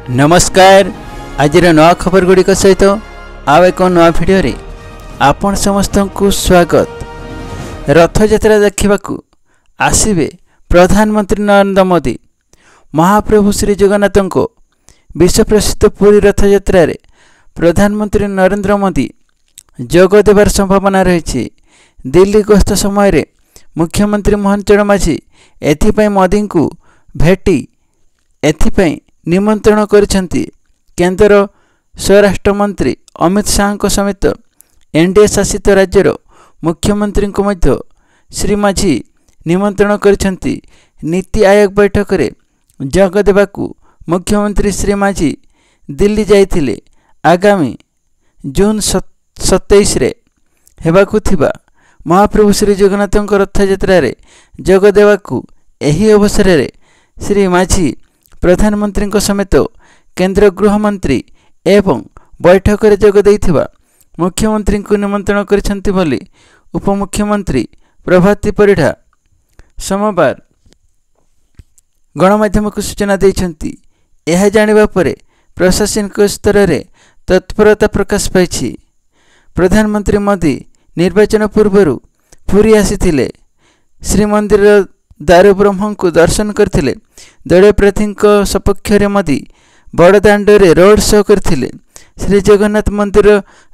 नमस्कार। आज नवा खबर गुड़िक सहित आउ एक नवा भिडियो रे आपण समस्त को स्वागत। रथयात्रा देखा आसवे प्रधानमंत्री नरेंद्र मोदी। महाप्रभु श्री जगन्नाथ को विश्व प्रसिद्ध पुरी रथयात्रा रे प्रधानमंत्री नरेंद्र मोदी जोग देवार संभावना रही। दिल्ली गस्त समय रे मुख्यमंत्री मोहन चरण माझी एथिपाई मोदी को भेटी एथिपाई निमंत्रण करिसेंती। केंद्र स्वराष्ट्र मंत्री अमित शाह समेत एनडीए शासित राज्यर मुख्यमंत्री को मध्य श्री माझी निमंत्रण करिसेंती। नीति आयोग बैठक रे जोग देबाकू मुख्यमंत्री श्री माझी दिल्ली जाइथिले। आगामी जून 27 रे हेबाकू थिबा महाप्रभु श्री जगन्नाथ रथयात्रा रे जोग देबाकू एही अवसर रे श्री माझी प्रधानमंत्री समेत केंद्र गृहमंत्री एवं बैठक रे जोग देइथिबा मुख्यमंत्री को निमंत्रण करिसेंती बोली उपमुख्यमंत्री प्रभाती परिढ़ा सोमवार गणमाध्यम को सूचना देइछंती। यह जानिबा परे प्रशासनिक स्तर रे तत्परता प्रकाश पाइछि। प्रधानमंत्री मोदी निर्वाचन पूर्व पुरी आसीथिले। श्रीमंदिर दारू ब्रह्म को दर्शन करथिले। दलीय प्रार्थी सपक्ष रे मोदी बड़दाण्ड रे रोड शो करथिले। श्री जगन्नाथ मंदिर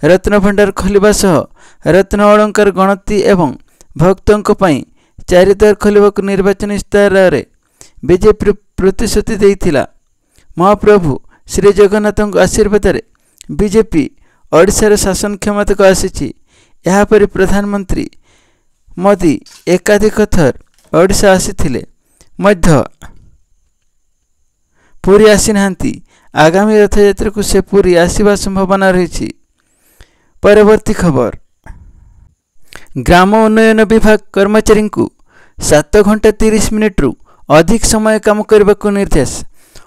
रत्न भंडार खोलिबा सह रत्न अलंकार गणति एवं भक्तों पई चारिद्वार खोलिबाकू निर्वाचन इस्ताहार रे बीजेपी प्रतिश्रुति देइथिला। महाप्रभु श्री जगन्नाथ आशीर्वाद रे बीजेपी ओडिशा शासन क्षमता को आसीछि। यहा पर प्रधानमंत्री मोदी एकाधिक थर ओडिशा आसीथिले मध्य पुरी आसी नांती। आगामी रथयात्रा को से पुरी आसीबा संभावना रही। परवर्ती खबर। ग्राम उन्नयन विभाग कर्मचारी को 7 घंटा 30 मिनिट रु अधिक समय काम करने को निर्देश।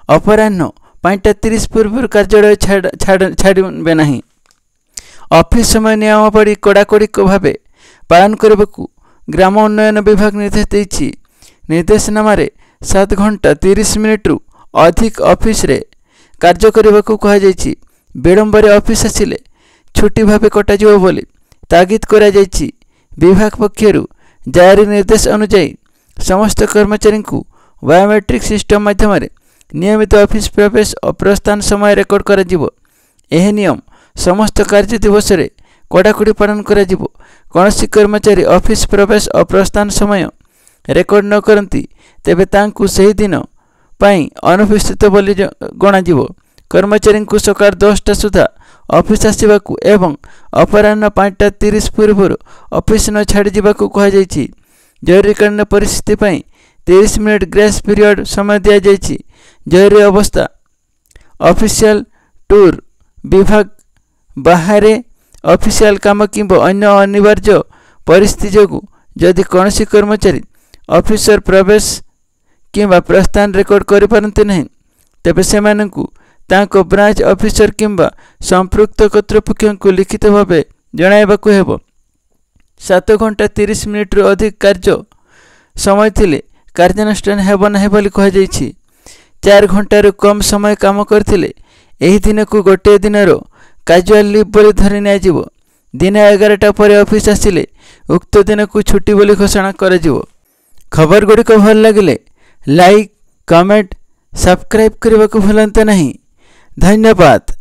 अपराह्न 5:30 पूर्व कार्यालय छाड़े नहीं। ऑफिस समय नियमावली कड़ाकड़ी भाव पालन करने को ग्राम उन्नयन विभाग निर्देश देइछि। निर्देशनामा 7 घंटा 30 मिनिट रु अधिक ऑफिस रे कार्य करने को कहुछि। विलंबर ऑफिस आसिले छुट्टी भाव कटाଯିବ बोली तागिद करा जाइछि। विभाग पक्षरु जारी निर्देश अनुसार समस्त कर्मचारी को बायोमेट्रिक सिस्टम माध्यम नियमित ऑफिस प्रवेश और प्रस्थान समय रेकर्ड करा जिवो। एह नियम समस्त कार्य दिवस रे कड़ाकड़ी पालन करा जिवो। कौनसी कर्मचारी ऑफिस प्रवेश और प्रस्थान समय रेकर्ड न करती तेबे तांकु सही दिन पाई अनुपस्थित बोली गणाजिवो। कर्मचारी को सकाळ 10टा सुधा ऑफिस आसवाकू एवं अपराह्न 5:30 पूर्व ऑफिस न छाड़ी जावाकू कहा जाइछि। जरूरीकालीन परिस्थिति पाई 30 मिनिट ग्रेस पीरियड समय दिया जाइछि। जरूरी अवस्था ऑफिशियल टूर विभाग बाहर ऑफिशियल काम किंबा अन्य अनिवार्य परिस्थिति जोगु जदि कौनसी कर्मचारी ऑफिसर प्रवेश किंबा प्रस्थान रेकर्ड करि पारंते नहीं तेबे सेमानंकु तांको ब्रांच ऑफिसर किंबा संपृक्त कर्तृपक्ष को लिखित भाव जणाइबाकू हेबो। 7 घंटा 30 मिनिट रु अधिक कार्य समय थिले कार्यानुष्ठान हेबो नाही बोली कहा जाइछि। 4 घंटा रु कम समय काम करथिले एही दिन को गोटे दिन रो कैजुअल लीव बोली धरि नै जिवो। दिन 11टा पर ऑफिस आसिले उक्त दिन को छुट्टी बोली घोषणा करा जिवो। खबर गुड़िक भल लगिले लाइक कमेंट सब्सक्राइब करने को भूलते नहीं। धन्यवाद।